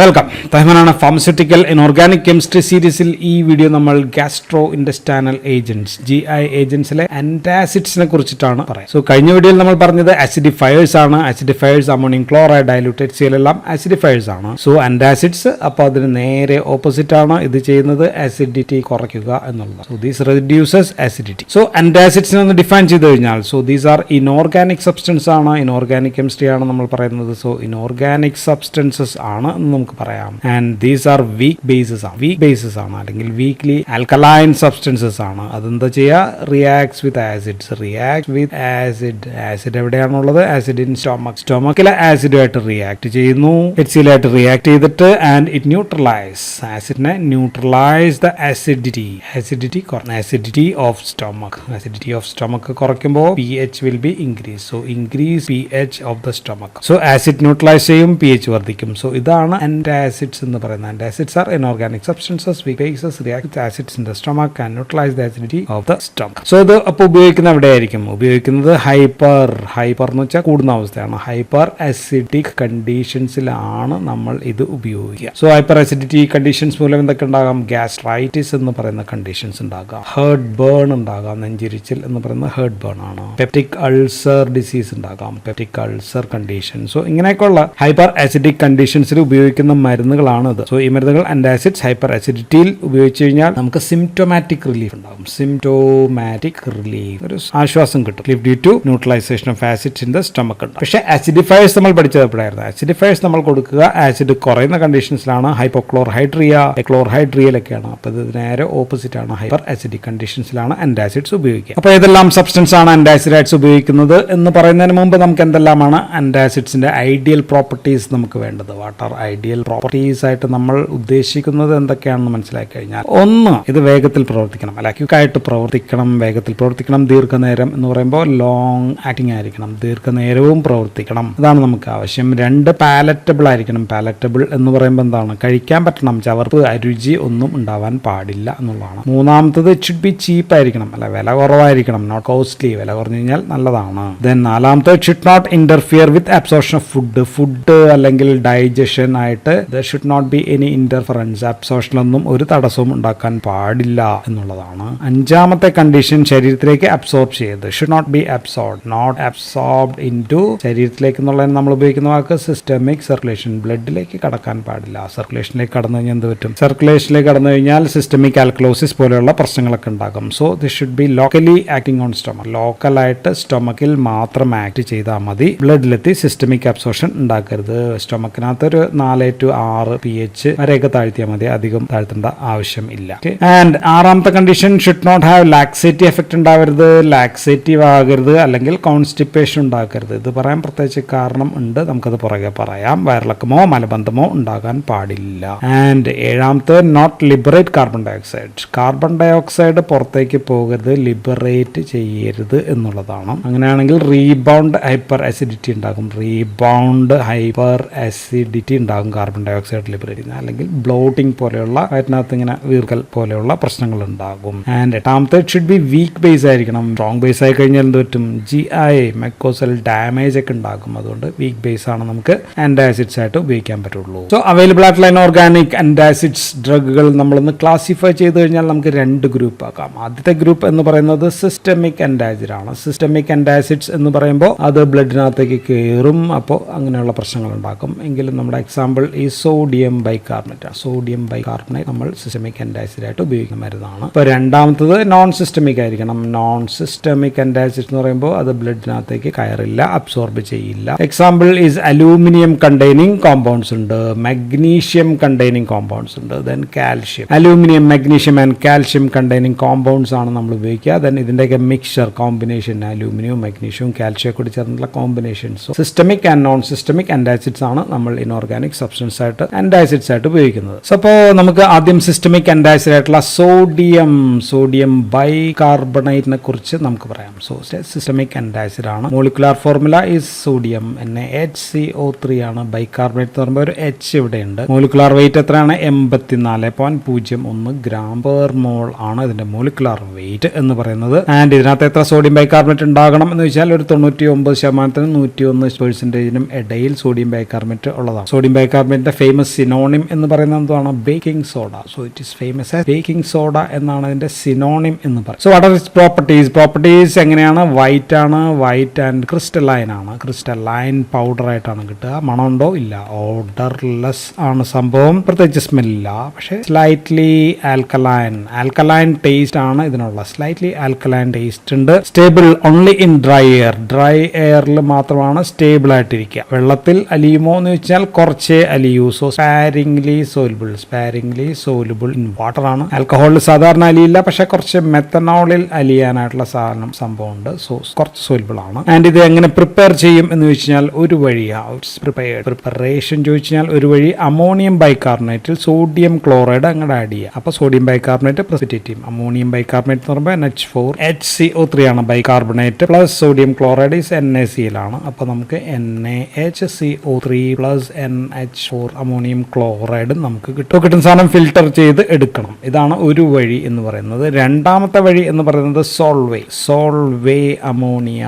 Welcome. തഹ്മനാണ് pharmaceutical inorganic chemistry സീരീസിൽ ഈ video നമ്മൾ ഗ്യാസ്ട്രോ ഇൻഡസ്റ്റൈനൽ ഏജന്റ്സ് GI ഏജന്റ്സിലെ ആന്റാസിഡ്സിനെ കുറിച്ചിട്ടാണ് പറയുന്നത്. സോ കഴിഞ്ഞ വീഡിയോയിൽ നമ്മൾ പറഞ്ഞത് ആസിഡിഫയേഴ്സ് ആണ്. ആസിഡിഫയേഴ്സ് അമോണിയം ക്ലോറൈഡ്, ഡൈലൂട്ടഡ് CL എല്ലാം ആസിഡിഫയേഴ്സ് ആണ്. സോ ആന്റാസിഡ്സ് അപ്പോൾ അതിന് നേരെ ഓപ്പോസിറ്റ് ആണ്. ഇത് ചെയ്യുന്നത് ആസിഡിറ്റി കുറയ്ക്കുക എന്നുള്ളത്. So these reduces acidity. So ആന്റാസിഡ്സിനെ ഒന്ന് ഡിഫൈൻ ചെയ്ത് കഴിഞ്ഞാൽ ദീസ് ആർ ഇൻഓർഗാനിക് സബ്സ്റ്റൻസ് ആണ്. ഇൻഓർഗാനിക് കെമിസ്ട്രി ആണ് നമ്മൾ പറയുന്നത്. സോ ഇൻഓർഗാനിക് സബ്സ്റ്റൻസസ് ആണ് നമുക്ക് പറയാം. And these are weak bases ആണ് അല്ലെങ്കിൽ വീക്ക്ലി ആൽക്കലൈൻ സബ്സ്റ്റൻസസ് ആണ്. അതെന്താ ചെയ്യുക? റിയാക്ട്സ് വിത്ത് ആസിഡ് എവിടെയാണുള്ളത്? ആസിഡ് ഇൻ സ്റ്റൊമക്കിലെ ആസിഡുമായിട്ട് റിയാക്ട് ചെയ്യുന്നു. HCl-ആയിട്ട് റിയാക്ട് ചെയ്തിട്ട് ആൻഡ് ഇറ്റ് ന്യൂട്രലൈസ് ആസിഡിനെ neutralize the acidity of stomach കുറയ്ക്കുമ്പോൾ pH will be increase. So increase pH of the stomach. So acid neutralise ചെയ്യും, pH വർദ്ധിക്കും. സോ ഇതാണ് antacids എന്ന് പറയുന്നത്. Antacids are inorganic substances weak bases react with acids in the stomach and neutralize the acidity of the stomach. So ഇത് അപ്പോൾ ഉപയോഗിക്കുന്നത് എവിടെയായിരിക്കും? ഉപയോഗിക്കുന്നത് ഹൈപ്പർ എന്ന് വെച്ചാൽ കൂടുന്ന അവസ്ഥയാണ്. ഹൈപ്പർ അസിഡിക് കണ്ടീഷൻസിലാണ് നമ്മൾ ഇത് ഉപയോഗിക്കുക. സോ ഹൈപ്പർ അസിഡിറ്റി കണ്ടീഷൻസ് മൂലം എന്തൊക്കെ ഉണ്ടാകാം? ഗ്യാസ്ട്രൈറ്റിസ് എന്ന് പറയുന്ന കണ്ടീഷൻസ് ഉണ്ടാകാം, ഹേർട്ട് ബേൺ ഉണ്ടാകാം, നെഞ്ചിരിച്ചിൽ എന്ന് പറയുന്ന ഹേർട്ട് ബേൺ ആണ്, പെപ്റ്റിക് അൾസർ ഡിസീസ് ഉണ്ടാകാം, പെപ്റ്റിക് അൾസർ കണ്ടീഷൻ. സോ ഇങ്ങനെയൊക്കെയുള്ള ഹൈപ്പർ അസിഡിക് കണ്ടീഷൻസിൽ ഉപയോഗിക്കുന്ന മരുന്നുകളാണ് ഇത്. സോ ഈ മരുന്നുകൾ ആന്റാസിഡ്സ് ഹൈപ്പർ അസിഡിറ്റിയിൽ ഉപയോഗിച്ച് കഴിഞ്ഞാൽ നമുക്ക് സിംപ്റ്റോമാറ്റിക് റിലീഫ് ഉണ്ടാകും. ഒരു ആശ്വാസം കിട്ടും due to neutralization of acids in the stomach. പക്ഷേ ആസിഡിഫയേഴ്സ് നമ്മൾ പഠിച്ചത് എപ്പോഴായിരുന്നു? ആസിഡിഫയേഴ്സ് നമ്മൾ കൊടുക്കുക ആസിഡ് കുറയുന്ന കണ്ടീഷൻസിലാണ്. ഹൈപ്പോക്ലോർഹൈഡ്രിയലൊക്കെയാണ്. അപ്പോൾ ഇത് നേരെ ഓപ്പോസിറ്റ് ആണ്. ഹൈപ്പർ അസിഡിക് കണ്ടീഷൻസിലാണ് ആന്റാസിഡ്സ് ഉപയോഗിക്കുക. അപ്പോൾ ഏതെല്ലാം സബ്സ്റ്റൻസ് ആണ് ആന്റാസിഡ്സ് ഉപയോഗിക്കുന്നത് എന്ന് പറയുന്നതിന് മുമ്പ് നമുക്ക് എന്തെല്ലാമാണ് ആന്റാസിഡ്സിന്റെ ഐഡിയൽ പ്രോപ്പർട്ടീസ് നമുക്ക് വേണ്ടത്? വാട്ട് ആർ ഐഡിയൽ പ്രോപ്പർട്ടീസ് ആയിട്ട് നമ്മൾ ഉദ്ദേശിക്കുന്നത് എന്തൊക്കെയാണെന്ന് മനസ്സിലാക്കി കഴിഞ്ഞാൽ, ഒന്ന്, ഇത് വേഗത്തിൽ പ്രവർത്തിക്കണം, അല്ല ക്വിക്കായിട്ട് പ്രവർത്തിക്കണം, വേഗത്തിൽ പ്രവർത്തിക്കണം. ദീർഘനേരം എന്ന് പറയുമ്പോൾ ലോങ് ആക്ടിങ് ആയിരിക്കണം, ദീർഘനേരവും പ്രവർത്തിക്കണം. അതാണ് നമുക്ക് ആവശ്യം. രണ്ട്, പാലറ്റബിൾ ആയിരിക്കണം. പാലറ്റബിൾ എന്ന് പറയുമ്പോൾ എന്താണ്? കഴിക്കാൻ പറ്റണം, ചവർപ്പ്, അരുചി ഒന്നും ഉണ്ടാവാൻ പാടില്ല എന്നുള്ളതാണ്. മൂന്നാമത്തത് ഇറ്റ് ഷുഡ് ബി ചീപ്പ് ആയിരിക്കണം, അല്ല വില കുറവായിരിക്കണം, നോട്ട് കോസ്റ്റ്ലി. വില കുറഞ്ഞു കഴിഞ്ഞാൽ നല്ലതാണ്. ദെൻ നാലാമത്തെ it should not interfere with absorption of food അല്ലെങ്കിൽ ഡൈജഷൻ ആയിട്ട് there should not be any interference. അബ്സോർപ്ഷനൊന്നും ഒരു തടസ്സവും ഉണ്ടാക്കാൻ പാടില്ല എന്നുള്ളതാണ്. അഞ്ചാമത്തെ കണ്ടീഷൻ, ശരീരത്തിലേക്ക് അബ്സോർബ് ചെയ്ത് should not be absorbed into ശരീരത്തിലേക്ക് എന്നുള്ളതിന് നമ്മൾ ഉപയോഗിക്കുന്ന വാക്ക് സിസ്റ്റമിക് സർക്കുലേഷൻ. ബ്ലഡിലേക്ക് കടക്കാൻ പാടില്ല. സർക്കുലേഷനിലേക്ക് കടന്നു കഴിഞ്ഞാൽ എന്ത് പറ്റും? സർക്കുലേഷനിലേക്ക് കടന്നു കഴിഞ്ഞാൽ സിസ്റ്റമിക് ആൽക്കലോസിസ് പോലെയുള്ള പ്രശ്നങ്ങളൊക്കെ ഉണ്ടാകും. So this should be locally acting on stomach. ലോക്കലായിട്ട് സ്റ്റൊമക്കിൽ മാത്രം ആക്ട് ചെയ്താൽ മതി. ബ്ലഡിലെത്തി സിസ്റ്റമിക് അബ്സോർപ്ഷൻ ഉണ്ടാക്കരുത്. സ്റ്റൊമക്കിനകത്ത് ഒരു 4 to 6 pH വരെയൊക്കെ താഴ്ത്തിയാൽ മതി, അധികം താഴ്ത്തേണ്ട ആവശ്യം ഇല്ല. ആൻഡ് ആറാമത്തെ condition, should not have laxative effect ഉണ്ടാവരുത്, ലാക്സേറ്റീവ് ആകരുത്, അല്ലെങ്കിൽ കോൺസ്റ്റിപ്പേഷൻ ഉണ്ടാക്കരുത്. ഇത് പറയാൻ പ്രത്യേകിച്ച് കാരണം ഉണ്ട്, നമുക്കത് പുറകെ പറയാം. വയറിളക്കമോ മലബന്ധമോ ഉണ്ടാകാൻ പാടില്ല. ആൻഡ് ഏഴാമത്തെ, നോട്ട് ലിബറേറ്റ് കാർബൺ ഡയോക്സൈഡ് പുറത്തേക്ക് പോകരുത്, ലിബറേറ്റ് ചെയ്യരുത് എന്നുള്ളതാണ്. അങ്ങനെയാണെങ്കിൽ റീബൗണ്ട് ഹൈപ്പർ അസിഡിറ്റി ഉണ്ടാകും, ഉണ്ടാകും കാർബൺ ഡയോക്സൈഡ് ലിബറേറ്റ് ചെയ്യുന്ന, അല്ലെങ്കിൽ ബ്ലോട്ടിംഗ് പോലെയുള്ള വയറ്റിനകത്ത് ഇങ്ങനെ വീർക്കൽ പോലെയുള്ള പ്രശ്നങ്ങൾ ഉണ്ടാകും. ആൻഡ് എട്ടാമത്തെ, it should be weak base ആയിരിക്കണം. സ്ട്രോങ് ബേസ് ആയി കഴിഞ്ഞാൽ എന്ത് പറ്റും? GI മെക്കോസൽ ഡാമേജ് ഒക്കെ ഉണ്ടാകും. അതുകൊണ്ട് വീക്ക് ബേസ് ആണ് നമുക്ക് ആന്റാസിഡ്സ് ആയിട്ട് ഉപയോഗിക്കാൻ പറ്റുള്ളൂ. സോ അവൈലബിൾ ആയിട്ടുള്ള ഇൻഓർഗാനിക് ആന്റാസിഡ്സ് ഡ്രഗുകൾ നമ്മളൊന്ന് ക്ലാസിഫൈ ചെയ്ത് കഴിഞ്ഞാൽ നമുക്ക് 2 ഗ്രൂപ്പ് ആക്കാം. ആദ്യത്തെ ഗ്രൂപ്പ് എന്ന് പറയുന്നത് സിസ്റ്റമിക് ആന്റാസിഡ് ആണ്. സിസ്റ്റമിക് ആന്റാസിഡ്സ് എന്ന് പറയുമ്പോൾ അത് ബ്ലഡിനകത്തേക്ക് കയറും, അപ്പോൾ അങ്ങനെയുള്ള പ്രശ്നങ്ങൾ ഉണ്ടാക്കും. എങ്കിലും നമ്മുടെ എക്സാമ്പിൾ ഈ സോഡിയം ബൈകാർബണേറ്റ് നമ്മൾ സിസ്റ്റമിക് ആന്റാസിഡ് ആയിട്ട് ഉപയോഗിക്കുന്ന മരുന്നാണ്. ഇപ്പോൾ രണ്ടാമത്തത് നോൺ സിസ്റ്റമിക് ആയിരിക്കണം. നോൺ സിസ്റ്റമിക് ആന്റാസിഡ് എന്ന് പറയുമ്പോൾ അത് ബ്ലഡിനകത്തേക്ക് കയറില്ല, അബ്സോർബ് ചെയ്യില്ല. Example is aluminium containing compounds ഉണ്ട്, മഗ്നീഷ്യം കണ്ടെയ്നിങ് കോമ്പൗണ്ട്സ് ഉണ്ട്, then calcium. Aluminium, magnesium and calcium containing compounds ആണ് നമ്മൾ ഉപയോഗിക്കുക. ദെൻ ഇതിൻ്റെയൊക്കെ മിക്സ്ചർ കോമ്പിനേഷൻ, അലൂമിനിയവും മഗ്നീഷ്യവും കാൽഷ്യം കൂടി ചേർന്നുള്ള combinations. Systemic and non systemic antacids ആണ് നമ്മൾ ഇൻഓർഗാനിക് സബ്സ്റ്റൻസ് ആയിട്ട് ആന്റാസിഡ്സ് ആയിട്ട് ഉപയോഗിക്കുന്നത്. സോ അപ്പോൾ നമുക്ക് ആദ്യം സിസ്റ്റമിക് ആന്റാസിഡ് ആയിട്ടുള്ള സോഡിയം ബൈകാർബണേറ്റിനെ കുറിച്ച് നമുക്ക് പറയാം. സോ സിസ്റ്റമിക് ആന്റാസിഡ് ആണ്. Molecular formula is sodium NaHCO3 ആണ്. ബൈകാർബണേറ്റ് എന്ന് പറയുമ്പോൾ ഒരു H ഇവിടെയുണ്ട്. മോളിക്കുലാർ വെയിറ്റ് എത്രയാണ്? 84.01 gram per mole ആണ് ഇതിന്റെ മോളിക്കുലാർ വെയിറ്റ് എന്ന് പറയുന്നത്. ആൻഡ് ഇതിനകത്ത് എത്ര സോഡിയം ബൈകാർബണേറ്റ് ബൈകാർബണേറ്റ് ഉണ്ടാകണം എന്ന് വെച്ചാൽ ഒരു 99% 101% ഇടയിൽ സോഡിയം ബൈകാർബണേറ്റ് ഉള്ളതാണ്. സോഡിയം ബൈകാർബണേറ്റിന്റെ ഫേമസ് സിനോണിം എന്ന് പറയുന്നത് എന്താണ്? Baking soda. So it is famous as baking soda എന്നാണ് അതിന്റെ സിനോണിം എന്ന് പറയുന്നത്. So what are it's properties എങ്ങനെയാണ്? വൈറ്റ് ആണ്, വൈറ്റ് ആൻഡ് ക്രിസ്റ്റലൈൻ ആണ്. ക്രിസ്റ്റലൈൻ പൗഡർ ആയിട്ടാണ് കിട്ടുക. മണമുണ്ടോ? ഇല്ല. ഓർഡർലെസ് ആണ് സംഭവം, പ്രത്യേകിച്ച് സ്മെല്ലില്ല. പക്ഷേ സ്ലൈറ്റ്ലി ആൽക്കലൈൻ ടേസ്റ്റ് ആണ് ഇതിനുള്ള. സ്ലൈറ്റ്ലി ആൽക്കലൈൻ ടേസ്റ്റ് ഉണ്ട്. സ്റ്റേബിൾ ഓൺലി ഇൻ ഡ്രൈ എയറിൽ മാത്രമാണ് സ്റ്റേബിൾ ആയിട്ടിരിക്കുക. വെള്ളത്തിൽ അലിയുമോ എന്ന് വെച്ചാൽ കുറച്ചേ അലിയൂ. So sparingly soluble in water ആണ്. ആൽക്കഹോളിൽ സാധാരണ അലിയില്ല, പക്ഷെ കുറച്ച് മെത്തനോളിൽ അലിയാനായിട്ടുള്ള സംഭവമുണ്ട്. സോ കുറച്ച് സോലുബിൾ ആണ്. ആൻഡ് ഇത് എങ്ങനെ പ്രിപ്പയർ ചെയ്യും എന്ന് വെച്ചാൽ ഒരു വഴി പ്രിപ്പറേഷൻ ചോദിച്ചാൽ ഒരു വഴി അമോണിയം ബൈകാർബണേറ്റിൽ സോഡിയം ക്ലോറൈഡ് അങ്ങോട്ട് ആഡ് ചെയ്യുക. അപ്പോൾ സോഡിയം ബൈകാർബണേറ്റ് പ്രസിപ്പിറ്റേറ്റ് ചെയ്യും. അമോണിയം ബൈകാർബണേറ്റ് എന്ന് പറയുമ്പോൾ NH4 HCO3 ആണ് bicarbonate plus sodium chloride is NaCl ആണ്. അപ്പോൾ നമുക്ക് NaHCO3 plus NH4 ammonium chloride നമുക്ക് കിട്ടുന്ന സാധനം ഫിൽട്ടർ ചെയ്ത് എടുക്കണം. ഇതാണ് ഒരു വഴി എന്ന് പറയുന്നത്. രണ്ടാമത്തെ വഴി എന്ന് പറയുന്നത് സോൾവേ അമോണിയ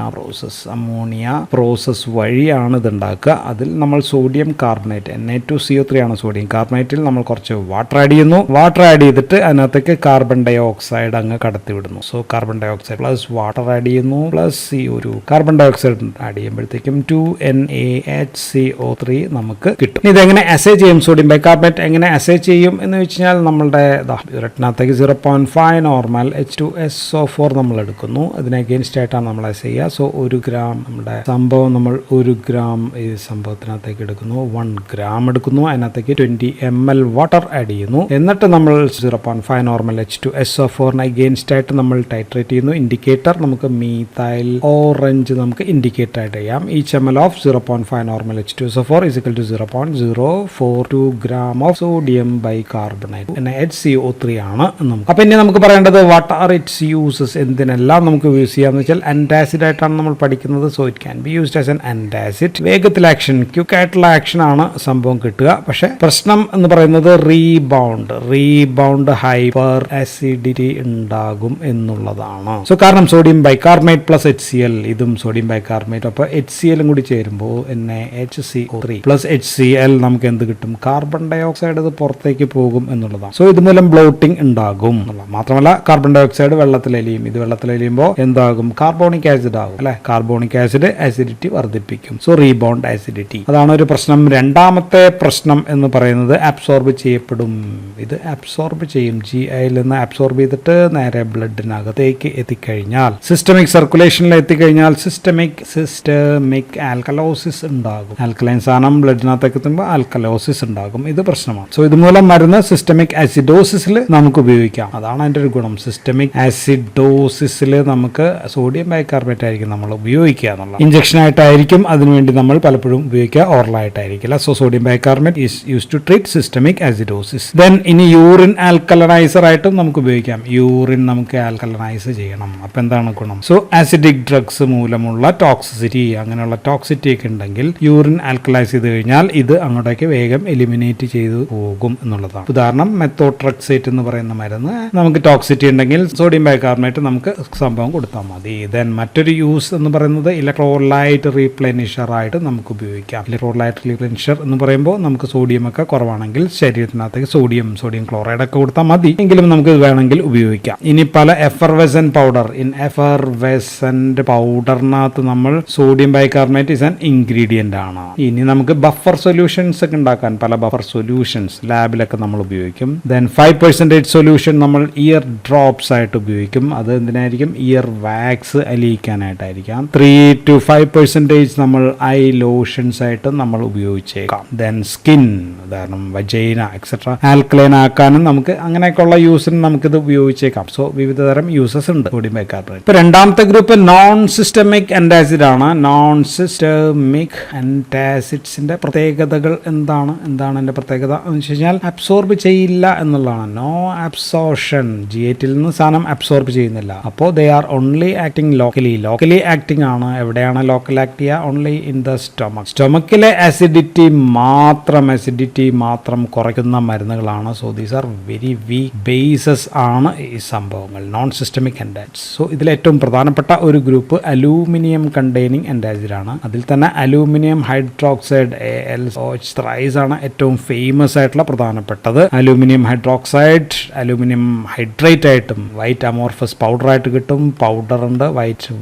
പ്രോസസ് വഴിയാണ് ഇത് ഉണ്ടാക്കുക. അതിൽ നമ്മൾ സോഡിയം കാർബണേറ്റ് Na2CO3 ആണ് സോഡിയം കാർബണേറ്റിൽ നമ്മൾ കുറച്ച് വാട്ടർ ആഡ് ചെയ്യുന്നു. വാട്ടർ ആഡ് ചെയ്തിട്ട് അതിനകത്തേക്ക് കാർബൺ ഡൈ ഓക്സൈഡ് അങ്ങ് കടത്തിവിടുന്നു. So carbon dioxide plus water add ചെയ്യുന്നു plus CO2 carbon dioxide add ചെയ്യുമ്പോഴത്തേക്കും 2NaHCO3 നമുക്ക് കിട്ടും. ഇതെങ്ങനെ അസേ ചെയ്യും? സോഡിയം ബൈകാർബണേറ്റ് എങ്ങനെ അസേ ചെയ്യും എന്ന് വെച്ചാൽ നമ്മളുടെ യൂററ്റിനകത്തേക്ക് 0.5 നോർമൽ H2SO4 നമ്മൾ എടുക്കുന്നു. അതിന് അഗെയിൻസ്റ്റ് ആയിട്ടാണ് നമ്മൾ അസേ ചെയ്യുക. സോ 1 ഗ്രാം നമ്മുടെ സംഭവം നമ്മൾ 1 ഗ്രാം ഈ സംഭവത്തിനകത്തേക്ക് എടുക്കുന്നു. 1 ഗ്രാം എടുക്കുന്നു. അതിനകത്തേക്ക് 20 ml വാട്ടർ ആഡ് ചെയ്യുന്നു. എന്നിട്ട് നമ്മൾ 0.5 നോർമൽ H2SO4 അഗെയിൻസ്റ്റ് ആയിട്ട് നമ്മൾ ടൈട്രേറ്റ് ചെയ്യുന്നു. ഇൻഡിക്കേറ്റർ നമുക്ക് മീഥൈൽ ഓറഞ്ച് നമുക്ക് ഇൻഡിക്കേറ്റർ ആയിട്ട് ചെയ്യാം. Each ml of 0.5 normal H2SO4 is equal to 0.042 gram of sodium bicarbonate HCO3 ആണ് നമുക്ക്. അപ്പൊ ഇനി നമുക്ക് പറയേണ്ടത് വാട്ട് ആർ ഇറ്റ്സ് യൂസസ്, എന്തിനെല്ലാം നമുക്ക് യൂസ് ചെയ്യാന്ന് വെച്ചാൽ ആന്റാസിഡ് ആയിട്ടാണ് നമ്മൾ പഠിക്കുന്നത്. So it can be used as an antacid. വേഗത്തിൽ ആക്ഷൻ, ക്വിക്ക് ആയിട്ടുള്ള ആക്ഷൻ ആണ് സംഭവം കിട്ടുക. പക്ഷെ പ്രശ്നം എന്ന് പറയുന്നത് റീബൗണ്ട് ഹൈപ്പർ ആസിഡിറ്റി ഉണ്ടാകും എന്നുള്ളതാണ്. സോ കാരണം സോഡിയം ബൈകാർബണേറ്റ് പ്ലസ് HCl, ഇതും സോഡിയം ബൈകാർബണേറ്റ് അപ്പോൾ HCl കൂടി ചേരുമ്പോൾ NaHCO3 പ്ലസ് HCl നമുക്ക് എന്ത് കിട്ടും? കാർബൺ ഡൈ ഓക്സൈഡ് ഇത് പുറത്തേക്ക് പോകും എന്നുള്ളതാണ്. സോ ഇതുമൂലം ബ്ലോട്ടിംഗ് ഉണ്ടാകും. മാത്രമല്ല കാർബൺ ഡൈ ഓക്സൈഡ് വെള്ളത്തിലലിയും. ഇത് വെള്ളത്തിലലിയുമ്പോൾ എന്താകും? കാർബോണിക് ആസിഡ് ആകും അല്ലെ. കാർബോണിക് ആസിഡ് ആസിഡിറ്റി വർദ്ധിപ്പിക്കും. സോ റീബൗണ്ട് ആസിഡിറ്റി, അതാണ് ഒരു പ്രശ്നം. രണ്ടാമത്തെ പ്രശ്നം എന്ന് പറയുന്നത് അബ്സോർബ് ചെയ്യപ്പെടും. ഇത് അബ്സോർബ് ചെയ്യും. GIയിൽ നിന്ന് അബ്സോർബ് ചെയ്തിട്ട് നേരെ ബ്ലഡിനകത്തേക്ക് എത്തിക്കഴിഞ്ഞാൽ, സിസ്റ്റമിക് സർക്കുലേഷനിൽ എത്തിക്കഴിഞ്ഞാൽ സിസ്റ്റമിക് ആൽക്കലോസിസ് ഉണ്ടാകും. ആൽക്കലൈൻ സാധനം ബ്ലഡിനകത്തേക്ക് എത്തുമ്പോൾ ആൽക്കലോസിസ് ഉണ്ടാകും. ഇത് പ്രശ്നമാണ്. സോ ഇതുമൂലം മരുന്ന് സിസ്റ്റമിക് ആസിഡോസിസിൽ നമുക്ക് ഉപയോഗിക്കാം. അതാണ് അതിന്റെ ഒരു ഗുണം. സിസ്റ്റമിക് ആസിഡോസിസിൽ നമുക്ക് സോഡിയം ബൈകാർബണേറ്റ് ആയിരിക്കും നമ്മൾ ഉപയോഗിക്കുക എന്നുള്ള. ഇഞ്ചക്ഷൻ ആയിട്ടായിരിക്കും അതിനുവേണ്ടി നമ്മൾ പലപ്പോഴും ഉപയോഗിക്കുക, ഓറലായിട്ടായിരിക്കില്ല. So sodium bicarbonate is use to treat systemic acidosis. Then ഇനി യൂറിൻ ആൽക്കലനൈസർ ആയിട്ടും നമുക്ക് ഉപയോഗിക്കാം. യൂറിൻ നമുക്ക് ആൽക്കലനൈസ് ചെയ്യണം. അപ്പൊ എന്താണ് ഗുണം? സോ ആസിഡിക് ഡ്രഗ്സ് മൂലമുള്ള ടോക്സിസിറ്റി, അങ്ങനെയുള്ള ടോക്സിറ്റി ഒക്കെ ഉണ്ടെങ്കിൽ യൂറിൻ ആൽക്കലൈസ് ചെയ്ത് കഴിഞ്ഞാൽ ഇത് അങ്ങോട്ടേക്ക് വേഗം എലിമിനേറ്റ് ചെയ്തു പോകും എന്നുള്ളതാണ്. ഉദാഹരണം മെത്തോട്രക്സേറ്റ് എന്ന് പറയുന്ന മരുന്ന് നമുക്ക് ടോക്സിറ്റി ഉണ്ടെങ്കിൽ സോഡിയം ബൈകാർബണേറ്റ് നമുക്ക് സംഭവം കൊടുത്താൽ മതി. ദെൻ മറ്റൊരു യൂസ് എന്ന് പറയുന്നത് ഇലക്ട്രോലൈറ്റ് റീപ്ലെനിഷർ ആയിട്ട് നമുക്ക് ഉപയോഗിക്കാം. ഇലക്ട്രോലൈറ്റ് റീപ്ലെനിഷർ എന്ന് പറയുമ്പോൾ നമുക്ക് സോഡിയം ഒക്കെ കുറവാണെങ്കിൽ ശരീരത്തിനകത്തേക്ക് സോഡിയം ക്ലോറൈഡ് ഒക്കെ കൊടുത്താൽ മതി. എങ്കിലും നമുക്ക് വേണമെങ്കിൽ ഉപയോഗിക്കാം. ഇനി പല എഫർവെസന്റ് പൗഡറിനകത്ത് നമ്മൾ sodium bicarbonate is an ingredient ആണ്. ഇനി നമുക്ക് ബഫർ സൊല്യൂഷൻസ് ഒക്കെ ഉണ്ടാക്കാൻ പല ബഫർ സൊല്യൂഷൻസ് ലാബിലൊക്കെ നമ്മൾ ഉപയോഗിക്കും. ദെൻ 5% സൊല്യൂഷൻ നമ്മൾ ഇയർ ഡ്രോപ്സ് ആയിട്ട് ഉപയോഗിക്കും. അത് എന്തിനായിരിക്കും? Year wax അലിയിക്കാനായിട്ടായിരിക്കാം. 3 to 5% നമ്മൾ ഐ ലോഷൻസ് ആയിട്ട് നമ്മൾ ഉപയോഗിച്ചേക്കാം. ദെൻ സ്കിൻ, ഉദാഹരണം വജൈന എക്സെട്ര ആൽക്കലൈൻ ആക്കാനും നമുക്ക് അങ്ങനെയൊക്കെയുള്ള യൂസിന് നമുക്കിത് ഉപയോഗിച്ചേക്കാം. സോ വിവിധ തരം യൂസസ് ഉണ്ട് സോഡിയം ബൈകാർബണേറ്റ്. ഇപ്പൊ രണ്ടാമത്തെ ഗ്രൂപ്പ് നോൺ സിസ്റ്റമിക് ആന്റാസിഡ് ആണ്. നോൺ സിസ്റ്റമിക് ആന്റാസിഡ്സിന്റെ പ്രത്യേകതകൾ എന്താണ് എന്റെ പ്രത്യേകത എന്ന് വെച്ച് കഴിഞ്ഞാൽ അബ്സോർബ് ചെയ്യില്ല എന്നുള്ളതാണ്. നോ അബ്സോർഷൻ, GIയിൽ നിന്ന് സാധനം അബ്സോർബ് ചെയ്യുന്നില്ല. അപ്പോൾ they are only acting locally acting ആണ്. എവിടെയാണ് ലോക്കൽ ആക്ട് ചെയ്യുക? ഓൺലി ഇൻ ദ സ്റ്റൊമക്കിലെ ആസിഡിറ്റി ആക്ടിവിറ്റി മാത്രം കുറയ്ക്കുന്ന മരുന്നുകളാണ്. So these are very weak bases ആണ് ഈ സംഭവങ്ങൾ, നോൺ സിസ്റ്റമിക് എൻഡാസിഡ്സ്. സോ ഇതിൽ ഏറ്റവും പ്രധാനപ്പെട്ട ഒരു ഗ്രൂപ്പ് അലൂമിനിയം കണ്ടെയ്നിങ് എൻഡാസിഡ് ആണ്. അതിൽ തന്നെ അലൂമിനിയം ഹൈഡ്രോക്സൈഡ് AlOH ത്രൈസ് ആണ് ഏറ്റവും ഫേമസ് ആയിട്ടുള്ള പ്രധാനപ്പെട്ടത്. അലൂമിനിയം ഹൈഡ്രോക്സൈഡ് അലൂമിനിയം ഹൈഡ്രേറ്റ് ആയിട്ടും വൈറ്റ് അമോർഫസ് പൗഡർ ആയിട്ട് കിട്ടും. പൗഡർ ഉണ്ട്,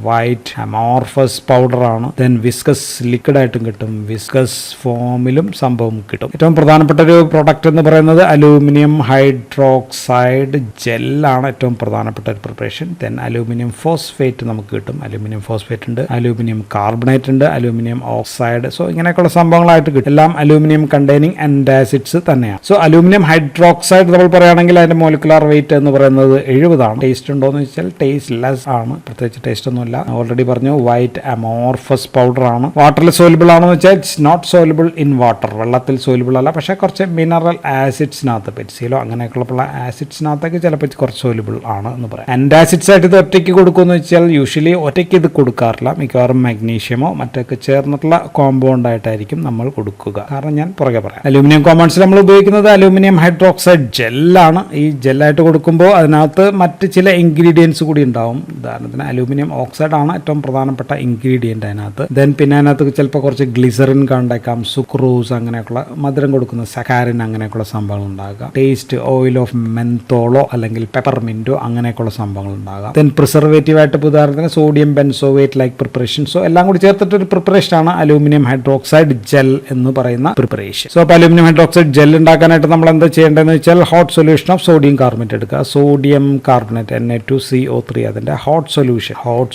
വൈറ്റ് അമോർഫസ് പൗഡർ ആണ്. ദെൻ വിസ്കസ് ലിക്വിഡ് ആയിട്ടും കിട്ടും, വിസ്കസ് ഫോമിലും സംഭവം കിട്ടും. ഏറ്റവും പ്രധാനപ്പെട്ട ഒരു പ്രൊഡക്റ്റ് എന്ന് പറയുന്നത് അലൂമിനിയം ഹൈഡ്രോക്സൈഡ് ജെല്ലാണ് ഏറ്റവും പ്രധാനപ്പെട്ട ഒരു പ്രിപ്പറേഷൻ. ദെൻ അലൂമിനിയം ഫോസ്ഫേറ്റ് നമുക്ക് കിട്ടും. അലൂമിനിയം ഫോസ്ഫേറ്റ് ഉണ്ട്, അലൂമിനിയം കാർബണേറ്റ് ഉണ്ട്, അലൂമിനിയം ഓക്സൈഡ്. സോ ഇങ്ങനെയൊക്കെയുള്ള സംഭവങ്ങളായിട്ട് കിട്ടും. എല്ലാം അലൂമിനിയം കണ്ടെയ്നിങ് ആസിഡ്സ് തന്നെയാണ്. സോ അലൂമിനിയം ഹൈഡ്രോക്സൈഡ് നമ്മൾ പറയുകയാണെങ്കിൽ അതിന്റെ മോളിക്കുലർ വെയിറ്റ് എന്ന് പറയുന്നത് 70 ആണ്. ടേസ്റ്റ് ഉണ്ടോ എന്ന് വെച്ചാൽ ടേസ്റ്റ് ലെസ് ആണ്, പ്രത്യേകിച്ച് ടേസ്റ്റ് ഒന്നുമില്ല. ഓൾറെഡി പറഞ്ഞു വൈറ്റ് അമോർഫസ് പൗഡർ ആണ്. വാട്ടറിൽ സോലുബിൾ ആണെന്ന് വെച്ചാൽ it's not soluble in water, വെള്ളത്തിൽ സോലുബിൾ അല്ല. പക്ഷേ കുറച്ച് മിനറൽ ആസിഡ്സിനകത്ത് പെറ്റ്സിലോ അങ്ങനെയൊക്കെയുള്ള ആസിഡ്സിനകത്തൊക്കെ ചിലപ്പോൾ കുറച്ച് സോലുബിൾ ആണ് എന്ന് പറയാം. ആൻറ്റാസിഡ്സ് ആയിട്ട് ഇത് ഒറ്റയ്ക്ക് കൊടുക്കുമെന്ന് വെച്ചാൽ യൂഷ്വലി ഒറ്റയ്ക്ക് ഇത് കൊടുക്കാറില്ല. മിക്കവാറും മാഗ്നീഷ്യമോ മറ്റൊക്കെ ചേർന്നിട്ടുള്ള കോമ്പൗണ്ട് ആയിട്ടായിരിക്കും നമ്മൾ കൊടുക്കുക. കാരണം ഞാൻ പുറകെ പറയാം. അലൂമിനിയം കോമ്പൗണ്ട്സ് നമ്മൾ ഉപയോഗിക്കുന്നത് അലൂമിനിയം ഹൈഡ്രോക്സൈഡ് ജെല്ലാണ്. ഈ ജെല്ലായിട്ട് കൊടുക്കുമ്പോൾ അതിനകത്ത് മറ്റ് ചില ഇൻഗ്രീഡിയൻസ് കൂടി ഉണ്ടാവും. ഉദാഹരണത്തിന് അലൂമിനിയം ഓക്സൈഡ് ആണ് ഏറ്റവും പ്രധാനപ്പെട്ട ഇൻഗ്രീഡിയന്റ് അതിനകത്ത്. ദെൻ പിന്നെ അതിനകത്ത് ചിലപ്പോൾ കുറച്ച് ഗ്ലിസറിൻ കണ്ടേക്കാം, സുക്രൂസ് അങ്ങനെയൊക്കെയുള്ള മധുരം കൊടുക്കുന്ന സക്കാരിൻ അങ്ങനെയൊക്കെയുള്ള സംഭവങ്ങൾ ഉണ്ടാകാം. ടേസ്റ്റ് ഓയിൽ ഓഫ് മെന്തോളോ അല്ലെങ്കിൽ പെപ്പർമിന്റോ അങ്ങനെയൊക്കെയുള്ള സംഭവങ്ങൾ ഉണ്ടാകാം. ദെൻ പ്രിസർവേറ്റീവ് ആയിട്ട് ഉദാഹരണത്തിന് സോഡിയം ബെൻസോവേറ്റ് ലൈക്ക് പ്രിപ്പറേഷൻ. സോ എല്ലാം കൂടി ചേർത്തിട്ട് ഒരു പ്രിപ്പറേഷൻ ആണ് അലൂമിനിയം ഹൈഡ്രോക്സൈഡ് ജെൽ എന്ന് പറയുന്ന പ്രിപ്പറേഷൻ. സോ അപ്പോൾ അലൂമിനിയം ഹൈഡ്രോക്സൈഡ് ജെൽ ഉണ്ടാക്കാനായിട്ട് നമ്മൾ എന്താ ചെയ്യേണ്ടതെന്ന് വെച്ചാൽ hot solution of sodium carbonate എടുക്കുക. സോഡിയം കാർബണേറ്റ് Na2CO3 അതിന്റെ ഹോട്ട്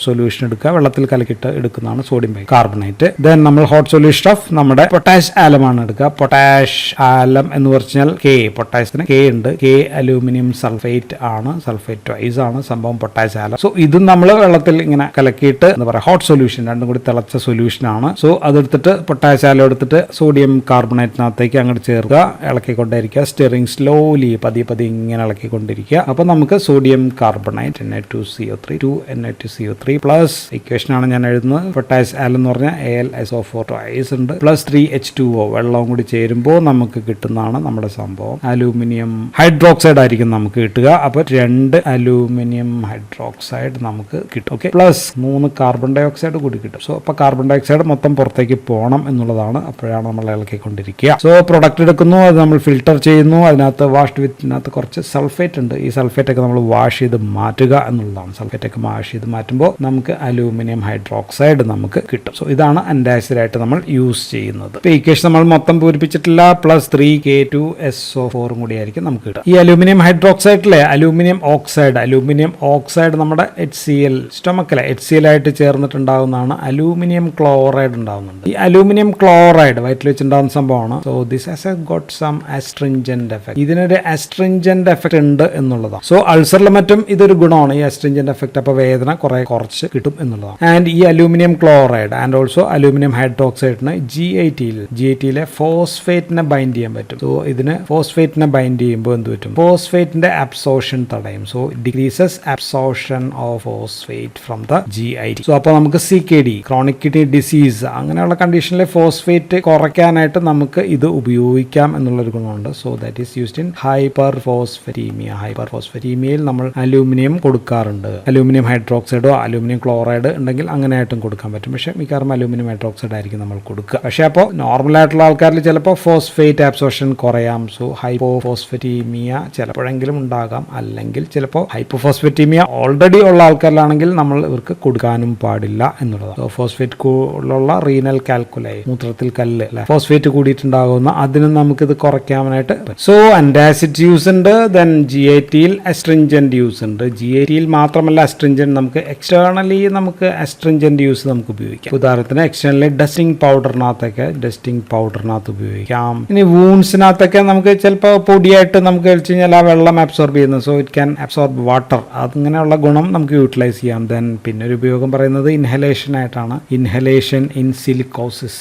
സൊല്യൂഷൻ എടുക്കുക. വെള്ളത്തിൽ കലക്കിയിട്ട് എടുക്കുന്നതാണ് സോഡിയം കാർബണേറ്റ്. ദെൻ നമ്മൾ ഹോട്ട് സൊല്യൂഷൻ ഓഫ് നമ്മുടെ പൊട്ടാഷ് ആലമാണ് എടുക്കുക. പൊട്ടാഷ് ആലം എന്ന് പറഞ്ഞാൽ പൊട്ടാഷ്യത്തിന് K ഉണ്ട്. K അലൂമിനിയം സൾഫേറ്റ് ആണ്, സൾഫേറ്റ് ട്വൈസ് ആണ് സംഭവം പൊട്ടാഷ് ആലം. സോ ഇതും നമ്മൾ വെള്ളത്തിൽ ഇങ്ങനെ കലക്കിയിട്ട് എന്താ പറയുക ഹോട്ട് സൊല്യൂഷൻ, രണ്ടും കൂടി തിളച്ച സൊല്യൂഷൻ ആണ്. സോ അതെടുത്തിട്ട് പൊട്ടാഷ് ആലം എടുത്തിട്ട് സോഡിയം കാർബണേറ്റിനകത്തേക്ക് അങ്ങോട്ട് ചേർക്കുക, ഇളക്കിക്കൊണ്ടിരിക്കുക. സ്റ്റിറിങ് സ്ലോലി പതിയെ ഇങ്ങനെ ഇളക്കിക്കൊണ്ടിരിക്കുക. അപ്പൊ നമുക്ക് sodium carbonate Na2CO3 plus equation ആണ് ഞാൻ എഴുതുന്നത്. പൊട്ടാഷ് ആലം എന്ന് പറഞ്ഞാൽ AlSO4 ട്വൈസ് ഉണ്ട്, പ്ലസ് 3H2O വെള്ളവും കൂടി ചേരുമ്പോൾ നമുക്ക് കിട്ടുന്നതാണ് നമ്മുടെ സംഭവം. അലൂമിനിയം ഹൈഡ്രോക്സൈഡ് ആയിരിക്കും നമുക്ക് കിട്ടുക. അപ്പൊ 2 അലൂമിനിയം ഹൈഡ്രോക്സൈഡ് നമുക്ക് കിട്ടും. Okay, plus 3 carbon dioxide കൂടി കിട്ടും. സോ അപ്പൊ കാർബൺ ഡൈ ഓക്സൈഡ് മൊത്തം പുറത്തേക്ക് പോകണം എന്നുള്ളതാണ്. അപ്പോഴാണ് നമ്മൾ ഇളക്കിക്കൊണ്ടിരിക്കുക. സോ പ്രൊഡക്റ്റ് എടുക്കുന്നു, അത് നമ്മൾ ഫിൽട്ടർ ചെയ്യുന്നു. അതിനകത്ത് വാഷ്ഡ് വിത്തിനകത്ത് കുറച്ച് സൾഫേറ്റ് ഉണ്ട്. ഈ സൾഫേറ്റ് ഒക്കെ നമ്മൾ വാഷ് ചെയ്ത് മാറ്റുക എന്നുള്ളതാണ്. സൾഫേറ്റ് ഒക്കെ വാഷ് ചെയ്ത് മാറ്റുമ്പോൾ നമുക്ക് അലൂമിനിയം ഹൈഡ്രോക്സൈഡ് നമുക്ക് കിട്ടും. സോ ഇതാണ് ആൻറ്റാസിഡ് ആയിട്ട് നമ്മൾ യൂസ് ചെയ്യുന്നത്. ഇപ്പൊ ഈ കേസ് നമ്മൾ മൊത്തം പൂരിപ്പിച്ചിട്ടില്ല, പ്ലസ് 3K2SO4 കൂടി ആയിരിക്കും നമുക്ക് കിട്ടുക. ഈ അലൂമിനിയം ഹൈഡ്രോക്സൈഡിലെ അലൂമിനിയം ഓക്സൈഡ് നമ്മുടെ HCl സ്റ്റൊമക്കിലെ HCl ആയിട്ട് ചേർന്നിട്ടുണ്ടാകുന്നതാണ്. അലൂമിനിയം ക്ലോറൈഡ് ഉണ്ടാകുന്നുണ്ട്. ഈ അലൂമിനിയം ക്ലോറൈഡ് വയറ്റിൽ വെച്ചുണ്ടാകുന്ന സംഭവമാണ്. So this has got some astringent effect. ഇതിനൊരു അസ്ട്രിഞ്ചന്റ് എഫക്ട് ഉണ്ട് എന്നുള്ളതാണ്. സോ അൾസറിലും മറ്റും ഇതൊരു ഗുണമാണ് ഈ അസ്ട്രിഞ്ചന്റ് എഫക്ട്. അപ്പൊ വേദന കുറച്ച് കിട്ടും എന്നുള്ളതാണ്. ആൻഡ് ഈ aluminium chloride and also aluminium ഹൈഡ്രോക്സൈഡിന് GIT-യിലെ ഫോസ്ഫേറ്റിനെ ബൈൻഡ് ചെയ്യാൻ പറ്റും. സോ ഇതിന് ഫോസ്ഫേറ്റിനെ ബൈൻഡ് ചെയ്യുമ്പോൾ എന്ത് പറ്റും? ഫോസ്ഫേറ്റിന്റെ അബ്സോർഷൻ തടയും. So decreases absorption of phosphate from the GIT. So അപ്പോൾ നമുക്ക് CKD ക്രോണിക് കിഡ്നി ഡിസീസ് അങ്ങനെയുള്ള കണ്ടീഷനിലെ ഫോസ്ഫേറ്റ് കുറയ്ക്കാനായിട്ട് നമുക്ക് ഇത് ഉപയോഗിക്കാം എന്നുള്ളൊരു ഗുണമുണ്ട്. So that is used in ഹൈപ്പർഫോസ്ഫറ്റീമിയയിൽ നമ്മൾ അലൂമിനിയം കൊടുക്കാറുണ്ട്. അലൂമിനിയം ഹൈഡ്രോക്സൈഡോ അലൂമിനിയം ക്ലോറൈഡ് ഉണ്ടെങ്കിൽ അങ്ങനെയായിട്ടും കൊടുക്കാൻ പറ്റും. പക്ഷേ മിക്കവാറും അലൂമിനിയം ഹൈഡ്രോക്സൈഡ് ആയിരിക്കും നമ്മൾ കൊടുക്കുക. പക്ഷേ അപ്പോൾ നോർമൽ ആയിട്ടുള്ള ആൾക്കാരിൽ ചിലപ്പോൾ ഫോസ്ഫേറ്റ് അബ്സോർഷൻ കുറയാം. സോ ഹൈപ്പോഫോസ്ഫറ്റീമിയ ചിലപ്പോഴെങ്കിലും ഉണ്ടാകാം, അല്ലെങ്കിൽ ചിലപ്പോൾ ഹൈപ്പോഫോസ്ഫറ്റീമിയ ഓൾറെഡി ഉള്ള ആൾക്കാരിലാണെങ്കിൽ നമ്മൾ ഇവർക്ക് കൊടുക്കാനും പാടില്ല എന്നുള്ളതാണ്. സോ ഫോസ്ഫേറ്റ് ഉള്ള റീനൽ കാൽക്കുലൈ മൂത്രത്തിൽ കല്ല് ഫോസ്ഫേറ്റ് കൂടിയിട്ടുണ്ടാകുന്ന അതിന് നമുക്കിത് കുറയ്ക്കാനായിട്ട്. സോ ആൻറ്റാസിഡ് യൂസ് ഉണ്ട്. ദെൻ GIT-യിൽ അസ്ട്രിഞ്ചന്റ് യൂസ് ഉണ്ട്. GIT-യിൽ മാത്രമല്ല അസ്ട്രിഞ്ചന്റ്, നമുക്ക് എക്സ്റ്റേണലി നമുക്ക് അസ്ട്രിഞ്ചന്റ് യൂസ് നമുക്ക് ഉപയോഗിക്കാം. ഉദാഹരണത്തിന് എക്സ്റ്റേണലി ഡസ്റ്റിംഗ് പൗഡറിനകത്ത് ഉപയോഗിക്കാം. ഇനി വൂൺസിനകത്തൊക്കെ നമുക്ക് ചിലപ്പോൾ പൊടിയായിട്ട് നമുക്ക് കഴിച്ചു കഴിഞ്ഞാൽ ആ വെള്ളം അബ്സോർബ് ചെയ്യുന്നത്. So it can absorb water. അങ്ങനെയുള്ള ഗുണം നമുക്ക് യൂട്ടിലൈസ് ചെയ്യാം. ദെൻ പിന്നെ ഒരു ഉപയോഗം പറയുന്നത് ഇൻഹലേഷൻ ആയിട്ടാണ്. ഇൻഹലേഷൻ ഇൻ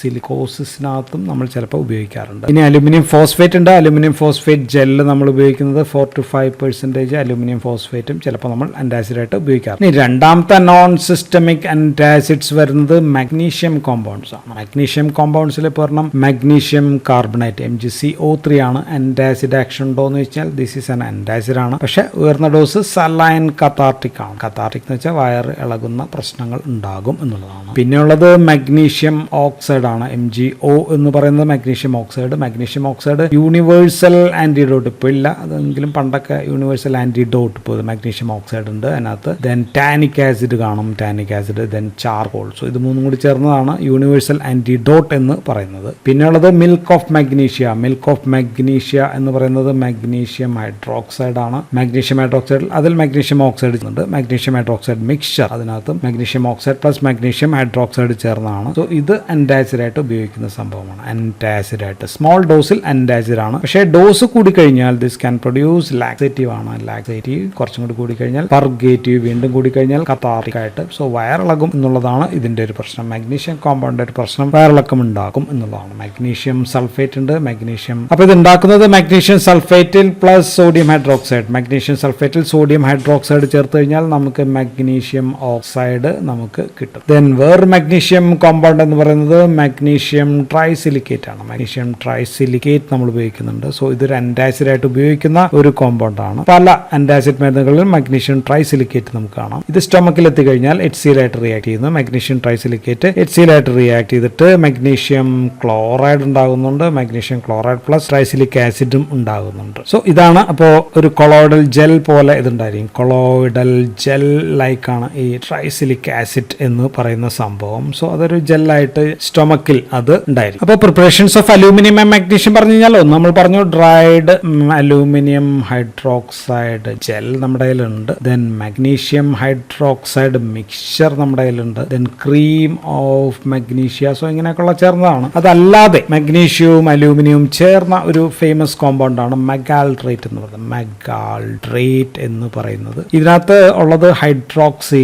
സിലിക്കോസിസിനകത്തും നമ്മൾ ചിലപ്പോൾ ഉപയോഗിക്കാറുണ്ട്. ഇനി അലുമിനിയം ഫോസ്ഫേറ്റ് ഉണ്ട്. അലുമിനിയം ഫോസ്ഫേറ്റ് ജെല്ല് നമ്മൾ ഉപയോഗിക്കുന്നത് 4 to 5% അലുമിനിയം ഫോസ്ഫേറ്റും ചിലപ്പോൾ നമ്മൾ ആൻറ്റാസിഡ് ആയിട്ട് ഉപയോഗിക്കാറ്. ഇനി രണ്ടാമത്തെ നോൺ സിസ്റ്റമിക് ആൻറ്റാസിഡ്സ് വരുന്നത് മഗ്നീഷ്യം കോമ്പൗണ്ട്സ് ആണ്. മഗ്നീഷ്യം കോമ്പൗണ്ട്സിൽ പറഞ്ഞാൽ മഗ്നീഷ്യം കാർബണേറ്റ് കാർബണേറ്റ് MgCO3 ആണ്. ആന്റാസിഡ് ആക്ഷൻ ഉണ്ടോ എന്ന് വെച്ചാൽ ദിസ് ഈസ് ആൻ ആന്റാസിഡ് ആണ്. പക്ഷെ ഉയർന്ന ഡോസ് സലൈൻ കത്താർട്ടിക് ആണ്. കത്താർട്ടിക് എന്ന് വെച്ചാൽ വയറ് ഇളകുന്ന പ്രശ്നങ്ങൾ ഉണ്ടാകും എന്നുള്ളതാണ്. പിന്നെയുള്ളത് മഗ്നീഷ്യം ഓക്സൈഡ് ആണ്. MgO എന്ന് പറയുന്നത് magnesium oxide. Magnesium oxide universal antidote ഇപ്പോൾ ഇല്ല, അതെങ്കിലും പണ്ടൊക്കെ യൂണിവേഴ്സൽ ആന്റിഡോട്ട് ഇപ്പോൾ മഗ്നീഷ്യം ഓക്സൈഡ് ഉണ്ട് അതിനകത്ത്. ദെൻ ടാനിക് ആസിഡ് കാണും, tannic acid, then charcoal. So ഇത് മൂന്നും കൂടി ചേർന്നതാണ് യൂണിവേഴ്സൽ ആന്റിഡോട്ട് എന്ന് പറയുന്നത്. പിന്നെയുള്ളത് milk of magnesia. Milk of magnesia എന്ന് പറയുന്നത് മഗ്നീഷ്യം ഹൈഡ്രോക്സൈഡ് ആണ്. മഗ്നീഷ്യം ഹൈഡ്രോക്സൈഡിൽ അതിൽ മഗ്നീഷ്യം ഓക്സൈഡ് ഉണ്ട്. മഗ്നീഷ്യം ഹൈഡ്രോക്സൈഡ് മിക്സ്ചർ, അതിനകത്ത് magnesium oxide plus magnesium hydroxide ചേർന്നതാണ്. സോ ഇത് ആന്റാസിഡ് ആയിട്ട് ഉപയോഗിക്കുന്ന സംഭവമാണ്. ആന്റാസിഡ് ആയിട്ട് സ്മോൾ ഡോസിൽ ആന്റാസിഡ് ആണ്. പക്ഷേ ഡോസ് കൂടി കഴിഞ്ഞാൽ ദിസ് ക്യാൻ പ്രൊഡ്യൂസ് ലാക്സേറ്റീവ് ആണ്. ലാക്സേറ്റീവ് കുറച്ചും കൂടി കൂടി കഴിഞ്ഞാൽ പർഗേറ്റീവ്, വീണ്ടും കൂടി കഴിഞ്ഞാൽ കത്താറിക് ആയിട്ട്. സോ വയറിളകും എന്നുള്ളതാണ് ഇതിന്റെ ഒരു പ്രശ്നം. മഗ്നീഷ്യം കോമ്പൗണ്ട് ഒരു പ്രശ്നം വയറിളക്കം ഉണ്ടാക്കും എന്നുള്ളതാണ്. മഗ്നീഷ്യം സൾഫേറ്റ് ഉണ്ട്, മഗ്നീഷ്യം. അപ്പോൾ ഇത് ഉണ്ടാക്കുന്നത് മഗ്നീഷ്യം സൾഫേറ്റിൽ പ്ലസ് സോഡിയം ഹൈഡ്രോക്സൈഡ്. മഗ്നീഷ്യം സൾഫേറ്റിൽ സോഡിയം ഹൈഡ്രോക്സൈഡ് ചേർത്ത് കഴിഞ്ഞാൽ നമുക്ക് മഗ്നീഷ്യം ഓക്സൈഡ് നമുക്ക് കിട്ടും. ദെൻ വേറെ മഗ്നീഷ്യം കോമ്പൗണ്ട് എന്ന് പറയുന്നത് മഗ്നീഷ്യം ട്രൈസിലിക്കേറ്റ് ആണ്. മഗ്നീഷ്യം ട്രൈസിലിക്കേറ്റ് നമ്മൾ ഉപയോഗിക്കുന്നുണ്ട്. സോ ഇതൊരു ആന്റാസിഡ് ആയിട്ട് ഉപയോഗിക്കുന്ന ഒരു കോമ്പൗണ്ട് ആണ്. പല ആന്റാസിഡ് മരുന്നുകളിൽ മഗ്നീഷ്യം ട്രൈസിലിക്കേറ്റ് നമുക്ക് കാണാം. ഇത് സ്റ്റൊമക്കിൽ എത്തിക്കഴിഞ്ഞാൽ HCl ആയിട്ട് റിയാക്ട് ചെയ്യുന്നു. മഗ്നീഷ്യം ട്രൈസിലിക്കേറ്റ് HCl ആയിട്ട് റിയാക്ട് ചെയ്തിട്ട് മഗ്നീഷ്യം ക്ലോറൈഡ് ഉണ്ടാകുന്നുണ്ട്. മഗ്നീഷ്യം ക്ലോറൈഡ് പ്ലസ് ട്രൈസിലിക് ആസിഡും ഉണ്ടാകുന്നുണ്ട്. സോ ഇതാണ്. അപ്പോൾ ഒരു കൊളോയിഡൽ ജെൽ പോലെ ഇതുണ്ടായിരിക്കും. കൊളോയിഡൽ ജെൽ ലൈക്ക് ആണ് ഈ ട്രൈസിലിക് ആസിഡ് എന്ന് പറയുന്ന സംഭവം. സോ അതൊരു ജെല്ലായിട്ട് സ്റ്റൊമക്കിൽ അത് ഉണ്ടായിരിക്കും. അപ്പോൾ preparations of aluminium and magnesium പറഞ്ഞു കഴിഞ്ഞാൽ ഒന്ന് നമ്മൾ പറഞ്ഞു ഡ്രൈഡ് അലൂമിനിയം ഹൈഡ്രോക്സൈഡ് ജെൽ നമ്മുടെ കയ്യിലുണ്ട്. ദെൻ മഗ്നീഷ്യം ഹൈഡ്രോക്സൈഡ് മിക്സ്ചർ നമ്മുടെ കയ്യിലുണ്ട്. Then cream of magnesia. So ഇങ്ങനെയൊക്കെയുള്ള ചേർന്നതാണ്. അതല്ലാതെ മഗ്നീഷ്യവും അലൂമിനിയവും ചേർന്ന ഒരു ഫേമസ് കോമ്പൗണ്ട് ആണ് മെഗാൾട്രേറ്റ് എന്ന് പറയുന്നത്. മെഗാൾട്രേറ്റ് എന്ന് പറയുന്നത് ഇതിനകത്ത് ഉള്ളത് ഹൈഡ്രോക്സി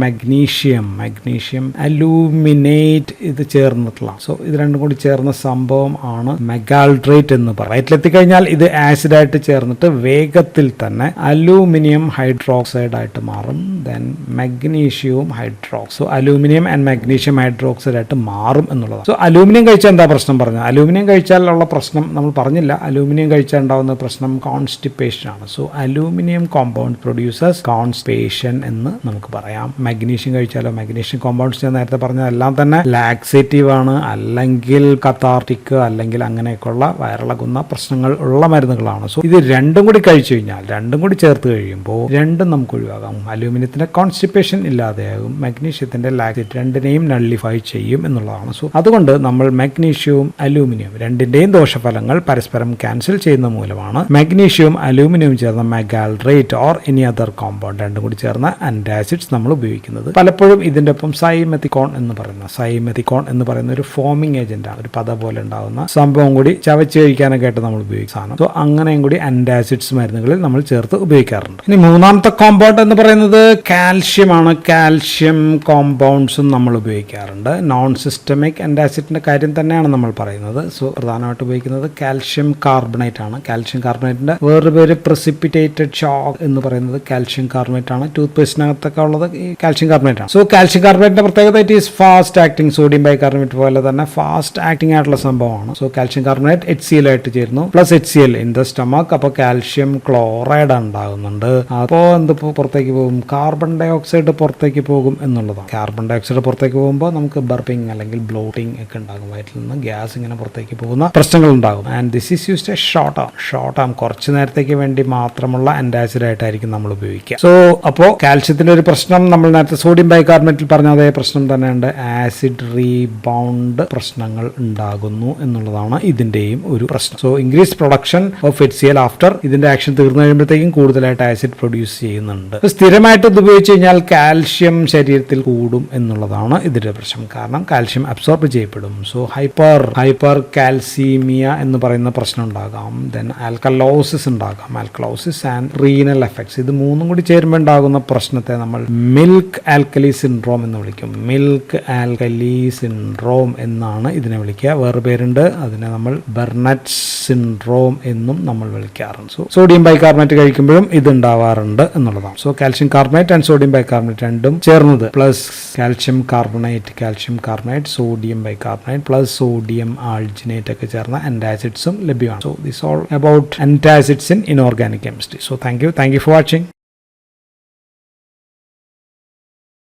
മഗ്നീഷ്യം അലൂമിനേറ്റ് ഇത് ചേർന്നിട്ടുള്ള. സോ ഇത് രണ്ടും കൂടി ചേർന്ന സംഭവം ആണ് മെഗാൾട്രേറ്റ് എന്ന് പറയുന്നത്. വയറ്റിലെത്തിക്കഴിഞ്ഞാൽ ഇത് ആസിഡ് ആയിട്ട് ചേർന്നിട്ട് വേഗത്തിൽ തന്നെ അലൂമിനിയം ഹൈഡ്രോക്സൈഡ് ആയിട്ട് മാറും. ദെൻ മഗ്നീഷ്യവും hydroxo aluminium and magnesium hydroxide ആയിട്ട് മാറും എന്നുള്ളതാണ്. സോ അലൂമിനിയം കഴിച്ചാൽ എന്താ പ്രശ്നം പറഞ്ഞത്? അലൂമിനിയം കഴിച്ചാലുള്ള പ്രശ്നം നമ്മൾ പറഞ്ഞില്ല. അലൂമിനിയം കഴിച്ചാൽ ഉണ്ടാകുന്ന പ്രശ്നം കോൺസ്റ്റിപ്പേഷൻ ആണ്. So aluminium compound producers constipation എന്ന് നമുക്ക് പറയാം. മഗ്നീഷ്യം കഴിച്ചാലോ? മഗ്നീഷ്യം കോമ്പൗണ്ട്സ് ഞാൻ നേരത്തെ പറഞ്ഞതെല്ലാം തന്നെ ലാക്സേറ്റീവ് ആണ്, അല്ലെങ്കിൽ കത്താർട്ടിക്, അല്ലെങ്കിൽ അങ്ങനെയൊക്കെയുള്ള വയറിളകുന്ന പ്രശ്നങ്ങൾ ഉള്ള മരുന്നുകളാണ്. സോ ഇത് രണ്ടും കൂടി കഴിച്ചു കഴിഞ്ഞാൽ, രണ്ടും കൂടി ചേർത്ത് കഴിയുമ്പോൾ രണ്ടും നമുക്ക് ഒഴിവാക്കാം. അലൂമിനിയത്തിന്റെ കോൺസ്റ്റിപ്പേഷൻ ഇല്ലാതെയാകും, മഗ്നീഷ്യത്തിന്റെ ലാക്സേറ്റ് രണ്ടിനെയും നള്ളിഫൈ ചെയ്യും എന്നുള്ളതാണ്. സോ അതുകൊണ്ട് നമ്മൾ മഗ്നീഷ്യവും അലൂമിനിയം രണ്ടിന്റെയും ദോഷഫലങ്ങൾ പരസ്പരം ക്യാൻസൽ ചെയ്യുന്ന മൂലമാണ് മഗ്നീഷ്യവും അലൂമിനിയവും ചേർന്ന മെഗാൾട്രേറ്റ് ഓർ എനി അതർ കോമ്പൗണ്ട് രണ്ടും കൂടി ചേർന്ന ആന്റാസിഡ്സ് നമ്മൾ ഉപയോഗിക്കുന്നത്. പലപ്പോഴും ഇതിന്റെ ഒപ്പം സൈമെത്തിക്കോൺ എന്ന് പറയുന്ന ഒരു ഫോമിംഗ് ഏജന്റ് ആണ്. ഒരു പത പോലെ ഉണ്ടാകുന്ന സംഭവം കൂടി ചവച്ച് കഴിക്കാനൊക്കെ ആയിട്ട് നമ്മൾ ഉപയോഗിക്കുന്നതാണ്. സോ അങ്ങനെയും കൂടി ആന്റാസിഡ്സ് മരുന്നുകളിൽ നമ്മൾ ചേർത്ത് ഉപയോഗിക്കാറുണ്ട്. ഇനി മൂന്നാമത്തെ കോമ്പൗണ്ട് എന്ന് പറയുന്നത് കാൽഷ്യം ആണ്. കാൽഷ്യം കോമ്പൗണ്ട്സും നമ്മൾ ഉപയോഗിക്കാറുണ്ട്. നോൺ സിസ്റ്റമിക് ആന്റാസിഡിന്റെ കാര്യം തന്നെയാണ് നമ്മൾ പറയുന്നത്. സോ പ്രധാനമായിട്ട് ഉപയോഗിക്കുന്നത് കാൽഷ്യം കാർബണേറ്റ് ആണ്. കാൽഷ്യം കാർബണേറ്റിന്റെ വേറൊരു പേര് പ്രസിപ്പിറ്റേറ്റഡ് ചോക്ക് എന്ന് പറയുന്നത് കാൽഷ്യം കാർബണേറ്റ് ആണ്. ടൂത്ത് പേസ്റ്റിനകത്തൊക്കെ ഉള്ളത് ഈ കാൽഷ്യം കാർബണേറ്റ് ആണ്. സോ കാൽഷ്യം കാർബണേറ്റിന്റെ പ്രത്യേകത it is fast acting. Sodium bicarbonate പോലെ തന്നെ ഫാസ്റ്റ് ആക്ടിങ് ആയിട്ടുള്ള സംഭവമാണ്. സോ കാൽഷ്യം കാർബണേറ്റ് HCl ആയിട്ട് ചേരുന്നു, plus HCl in the stomach. അപ്പോൾ കാൽഷ്യം ക്ലോറൈഡ് ഉണ്ടാകുന്നുണ്ട്. അപ്പോൾ എന്തിപ്പോ പുറത്തേക്ക് പോകും? കാർബൺ ഡൈ ഓക്സൈഡ് പുറത്തേക്ക് പോകും എന്നുള്ളതാണ്. കാർബൺ ഡൈ ഓക്സൈഡ് പുറത്തേക്ക് പോകുമ്പോൾ നമുക്ക് ബർപ്പിംഗ് അല്ലെങ്കിൽ ബ്ലോട്ടിംഗ് ഒക്കെ ഉണ്ടാകും. വയറ്റിൽ നിന്ന് ഗ്യാസ് ഇങ്ങനെ പുറത്തേക്ക് പോകുന്ന പ്രശ്നങ്ങൾ ഉണ്ടാകും. And this is used A short arm കുറച്ച് നേരത്തേക്ക് വേണ്ടി മാത്രമുള്ള ആന്റാസിഡ് ആയിട്ടായിരിക്കും നമ്മൾ ഉപയോഗിക്കുക. സോ അപ്പോൾ കാൽഷ്യത്തിന്റെ ഒരു പ്രശ്നം നമ്മൾ നേരത്തെ സോഡിയം ബൈകാർബണേറ്റിൽ പറഞ്ഞ അതേ പ്രശ്നം തന്നെയുണ്ട്. ആസിഡ് റീബൗണ്ട് പ്രശ്നങ്ങൾ ഉണ്ടാകുന്നു എന്നുള്ളതാണ് ഇതിന്റെയും ഒരു പ്രശ്നം. So increase production of HCl after ഇതിന്റെ ആക്ഷൻ തീർന്നു കഴിയുമ്പോഴത്തേക്കും കൂടുതലായിട്ട് ആസിഡ് പ്രൊഡ്യൂസ് ചെയ്യുന്നുണ്ട്. സ്ഥിരമായിട്ട് ഇത് ഉപയോഗിച്ച് കഴിഞ്ഞാൽ കാൽഷ്യം ശരീരത്തിൽ കൂടും എന്നുള്ളതാണ് ഇതിന്റെ പ്രശ്നം. കാരണം കാൽഷ്യം അബ്സോർബ് ചെയ്യപ്പെടും. സോ ഹൈപ്പർ കാൽസീമിയ എന്ന് പറയുന്ന പ്രശ്നം ഉണ്ടാകാം. ദെൻ ആൽക്കലോസിസ് ഉണ്ടാകാം. ആൽക്കലോസിസ് ആൻഡ് റീനൽ എഫക്ട്സ് ഇത് മൂന്നും കൂടി ചേരുമ്പോൾ ഉണ്ടാകുന്ന പ്രശ്നത്തെ നമ്മൾ മിൽക്ക് ആൽക്കലി സിൻഡ്രോം എന്ന് വിളിക്കും. മിൽക്ക് ആൽക്കലി സിൻഡ്രോം എന്നാണ് ഇതിനെ വിളിക്കുക. വേറെ പേരുണ്ട്, അതിനെ നമ്മൾ ബെർണറ്റ് സിൻഡ്രോം എന്നും നമ്മൾ വിളിക്കാറുണ്ട്. സോ സോഡിയം ബൈകാർബണേറ്റ് കഴിക്കുമ്പോഴും ഇത് ഉണ്ടാവാറുണ്ട് എന്നുള്ളതാണ്. So calcium carbonate and sodium bicarbonate രണ്ടും ചേർന്നത് plus calcium carbonate sodium bicarbonate plus sodium alginate ഒക്കെ ചേർന്ന ആന്റാസിഡ്സും ലഭ്യമാണ്. So this all about antacids in inorganic chemistry. So thank you for watching.